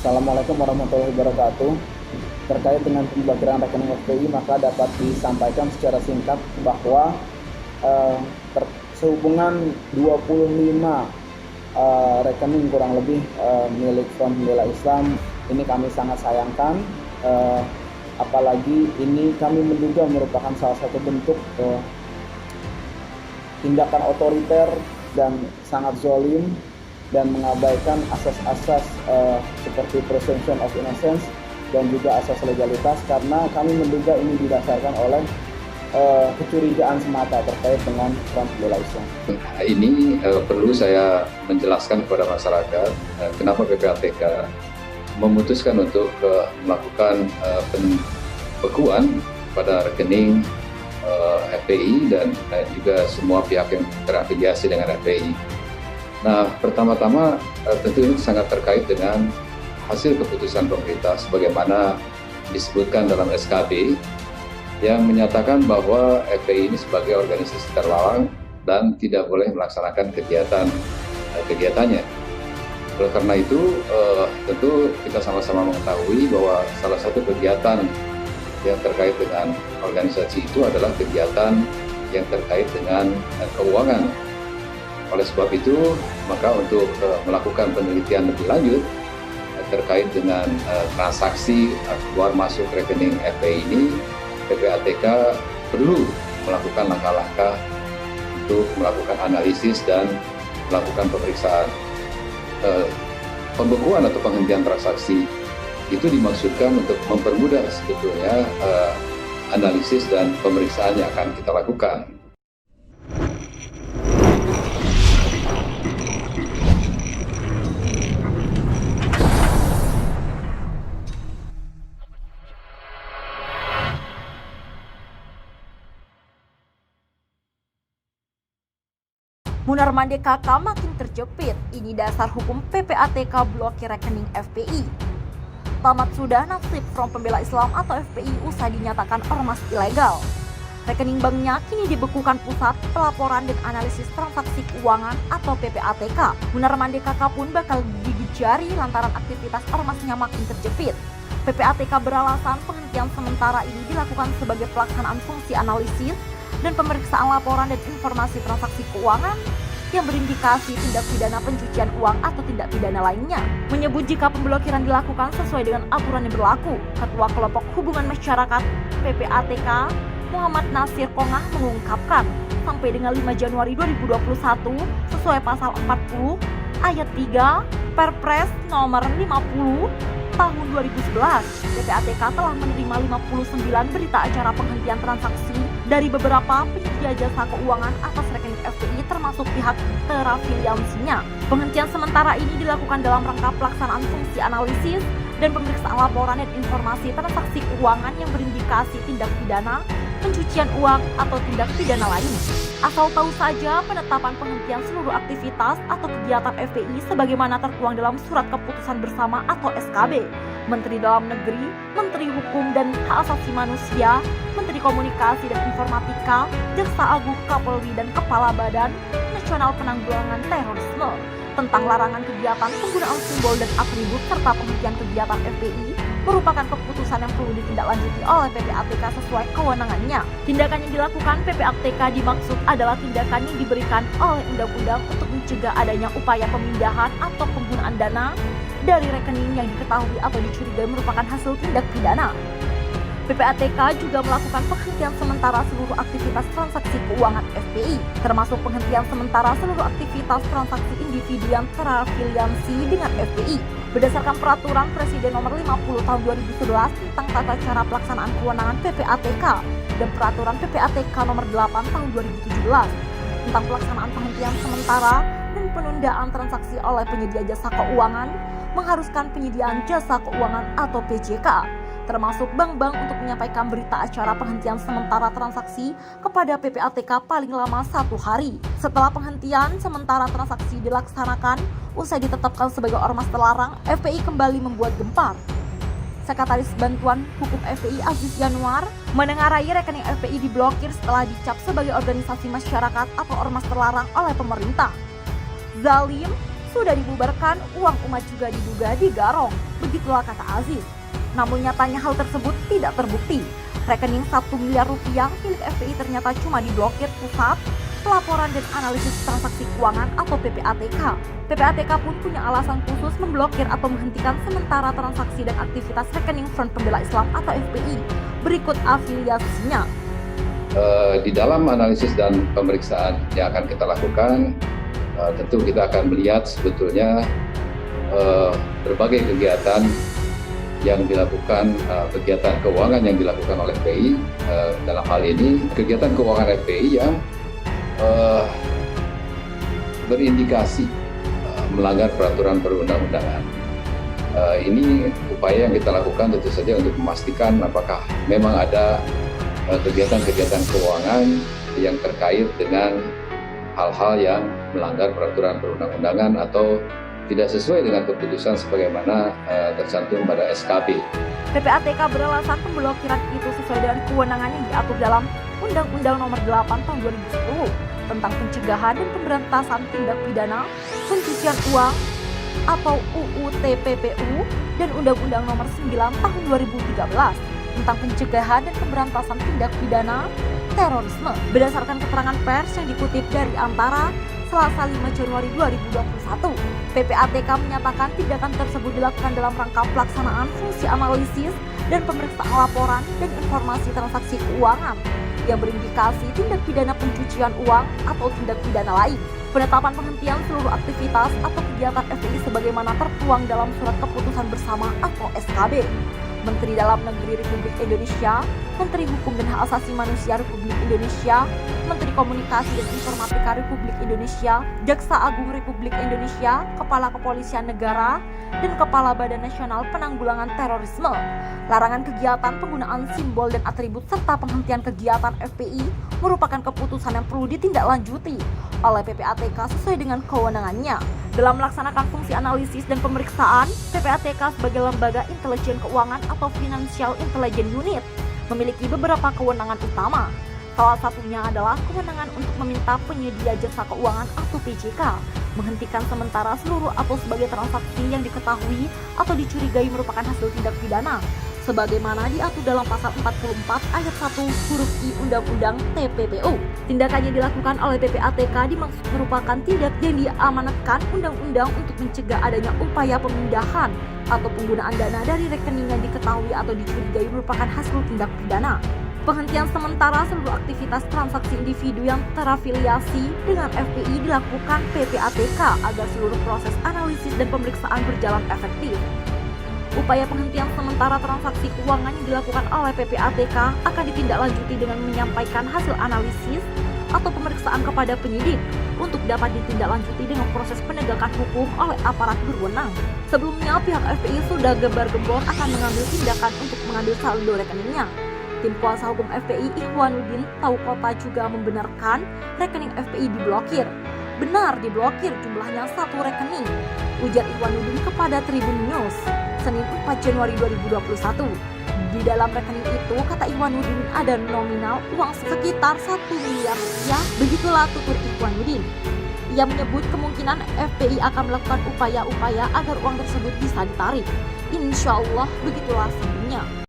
Assalamualaikum warahmatullahi wabarakatuh. Terkait dengan pemblokiran rekening FPI, maka dapat disampaikan secara singkat bahwa sehubungan 25 rekening kurang lebih milik Front Pembela Islam ini kami sangat sayangkan, apalagi ini kami menduga merupakan salah satu bentuk tindakan otoriter dan sangat zalim dan mengabaikan asas-asas seperti presumption of innocence dan juga asas legalitas, karena kami menduga ini didasarkan oleh kecurigaan semata terkait dengan Front Pembela Islam. Ini perlu saya menjelaskan kepada masyarakat kenapa PPATK memutuskan untuk melakukan pembekuan pada rekening FPI dan juga semua pihak yang terafiliasi dengan FPI. Nah, pertama-tama tentu ini sangat terkait dengan hasil keputusan pemerintah sebagaimana disebutkan dalam SKB yang menyatakan bahwa FPI ini sebagai organisasi terlarang dan tidak boleh melaksanakan kegiatannya. Oleh karena itu, tentu kita sama-sama mengetahui bahwa salah satu kegiatan yang terkait dengan organisasi itu adalah kegiatan yang terkait dengan keuangan. Oleh sebab itu, maka untuk melakukan penelitian lebih lanjut terkait dengan transaksi keluar masuk rekening FPI ini, PPATK perlu melakukan langkah-langkah untuk melakukan analisis dan melakukan pemeriksaan. Pembekuan atau penghentian transaksi itu dimaksudkan untuk mempermudah sebetulnya analisis dan pemeriksaan yang akan kita lakukan. Munarman DKK makin terjepit, ini dasar hukum PPATK blokir rekening FPI. Tamat sudah nasib Front Pembela Islam atau FPI usai dinyatakan ormas ilegal. Rekening banknya kini dibekukan Pusat Pelaporan dan Analisis Transaksi Keuangan atau PPATK. Munarman DKK pun bakal gigit jari lantaran aktivitas ormasnya makin terjepit. PPATK beralasan penghentian sementara ini dilakukan sebagai pelaksanaan fungsi analisis dan pemeriksaan laporan dan informasi transaksi keuangan yang berindikasi tindak pidana pencucian uang atau tindak pidana lainnya. Menyebut jika pemblokiran dilakukan sesuai dengan aturan yang berlaku, Ketua Kelompok Hubungan Masyarakat PPATK Muhammad Nasir Kongah mengungkapkan, sampai dengan 5 Januari 2021 sesuai pasal 40 ayat 3 Perpres nomor 50 tahun 2011, PPATK telah menerima 59 berita acara penghentian transaksi dari beberapa penyedia jasa keuangan atas rekening FPI termasuk pihak terafiliasinya. Penghentian sementara ini dilakukan dalam rangka pelaksanaan fungsi analisis dan pemeriksaan laporan dan informasi transaksi keuangan yang berindikasi tindak pidana pencucian uang atau tindak pidana lain. Asal tahu saja, penetapan penghentian seluruh aktivitas atau kegiatan FPI sebagaimana tertuang dalam Surat Keputusan Bersama atau SKB Menteri Dalam Negeri, Menteri Hukum dan Hak Asasi Manusia, Menteri Komunikasi dan Informatika, Jaksa Agung, Kapolri dan Kepala Badan Nasional Penanggulangan Terorisme tentang larangan kegiatan penggunaan simbol dan atribut serta penghentian kegiatan FPI merupakan keputusan yang perlu ditindaklanjuti oleh PPATK sesuai kewenangannya. Tindakan yang dilakukan PPATK dimaksud adalah tindakan yang diberikan oleh undang-undang untuk mencegah adanya upaya pemindahan atau penggunaan dana dari rekening yang diketahui atau dicurigai merupakan hasil tindak pidana. PPATK juga melakukan penghentian sementara seluruh aktivitas transaksi keuangan FPI, termasuk penghentian sementara seluruh aktivitas transaksi individu yang terafiliasi dengan FPI. Berdasarkan Peraturan Presiden Nomor 50 Tahun 2011 tentang Tata Cara Pelaksanaan Kewenangan PPATK dan Peraturan PPATK Nomor 8 Tahun 2017 tentang pelaksanaan penghentian sementara dan penundaan transaksi oleh penyedia jasa keuangan, mengharuskan penyediaan jasa keuangan atau PJK, termasuk bank-bank untuk menyampaikan berita acara penghentian sementara transaksi kepada PPATK paling lama 1 hari. Setelah penghentian sementara transaksi dilaksanakan, usai ditetapkan sebagai ormas terlarang, FPI kembali membuat gempar. Sekretaris Bantuan Hukum FPI Aziz Yanuar menengarai rekening FPI diblokir setelah dicap sebagai organisasi masyarakat atau ormas terlarang oleh pemerintah. Zalim, sudah dibubarkan, uang umat juga diduga digarong. Begitulah kata Aziz. Namun nyatanya hal tersebut tidak terbukti. Rekening 1 miliar rupiah milik FPI ternyata cuma diblokir Pusat Pelaporan dan Analisis Transaksi Keuangan atau PPATK. PPATK pun punya alasan khusus memblokir atau menghentikan sementara transaksi dan aktivitas rekening Front Pembela Islam atau FPI. Berikut afiliasinya. Di dalam analisis dan pemeriksaan yang akan kita lakukan, tentu kita akan melihat sebetulnya berbagai kegiatan yang dilakukan, kegiatan keuangan yang dilakukan oleh FPI. Dalam hal ini kegiatan keuangan FPI yang berindikasi melanggar peraturan perundang-undangan. Ini upaya yang kita lakukan tentu saja untuk memastikan apakah memang ada kegiatan-kegiatan keuangan yang terkait dengan hal-hal yang melanggar peraturan perundang-undangan atau tidak sesuai dengan keputusan sebagaimana tercantum pada SKB. PPATK beralasan pemblokiran itu sesuai dengan kewenangan yang diatur dalam Undang-Undang Nomor 8 Tahun 2010 tentang pencegahan dan pemberantasan tindak pidana pencucian uang atau UU TPPU dan Undang-Undang Nomor 9 Tahun 2013 tentang pencegahan dan pemberantasan tindak pidana terorisme. Berdasarkan keterangan pers yang dikutip dari Antara Selasa 5 Januari 2021, PPATK menyatakan tindakan tersebut dilakukan dalam rangka pelaksanaan fungsi analisis dan pemeriksaan laporan dan informasi transaksi keuangan yang berindikasi tindak pidana pencucian uang atau tindak pidana lain. Penetapan penghentian seluruh aktivitas atau kegiatan FPI sebagaimana tertuang dalam Surat Keputusan Bersama atau SKB. Menteri Dalam Negeri Republik Indonesia, Menteri Hukum dan Hak Asasi Manusia Republik Indonesia, Menteri Komunikasi dan Informatika Republik Indonesia, Jaksa Agung Republik Indonesia, Kepala Kepolisian Negara, dan Kepala Badan Nasional Penanggulangan Terorisme. Larangan kegiatan penggunaan simbol dan atribut serta penghentian kegiatan FPI merupakan keputusan yang perlu ditindaklanjuti oleh PPATK sesuai dengan kewenangannya. Dalam melaksanakan fungsi analisis dan pemeriksaan, PPATK sebagai lembaga intelijen keuangan atau Financial Intelligence Unit memiliki beberapa kewenangan utama. Salah satunya adalah kewenangan untuk meminta penyedia jasa keuangan atau PJK menghentikan sementara seluruh atau sebagai transaksi yang diketahui atau dicurigai merupakan hasil tindak pidana sebagaimana diatur dalam pasal 44 ayat 1 huruf I Undang-Undang TPPU. Tindakan yang dilakukan oleh PPATK dimaksud merupakan tindak yang diamanatkan undang-undang untuk mencegah adanya upaya pemindahan atau penggunaan dana dari rekening yang diketahui atau dicurigai merupakan hasil tindak pidana. Penghentian sementara seluruh aktivitas transaksi individu yang terafiliasi dengan FPI dilakukan PPATK agar seluruh proses analisis dan pemeriksaan berjalan efektif. Upaya penghentian sementara transaksi keuangan yang dilakukan oleh PPATK akan ditindaklanjuti dengan menyampaikan hasil analisis atau pemeriksaan kepada penyidik untuk dapat ditindaklanjuti dengan proses penegakan hukum oleh aparat berwenang. Sebelumnya, pihak FPI sudah gembar-gembor akan mengambil tindakan untuk mengambil saldo rekeningnya. Tim kuasa hukum FPI Ikhwanuddin Taukota juga membenarkan rekening FPI diblokir. Benar diblokir, jumlahnya 1 rekening, ujar Ikhwanuddin kepada Tribun News Senin 4 Januari 2021. Di dalam rekening itu, kata Ikhwanuddin, ada nominal uang sekitar 1 miliar rupiah. Begitulah tutur Ikhwanuddin. Ia menyebut kemungkinan FPI akan melakukan upaya-upaya agar uang tersebut bisa ditarik. Insya Allah begitulah sebelumnya.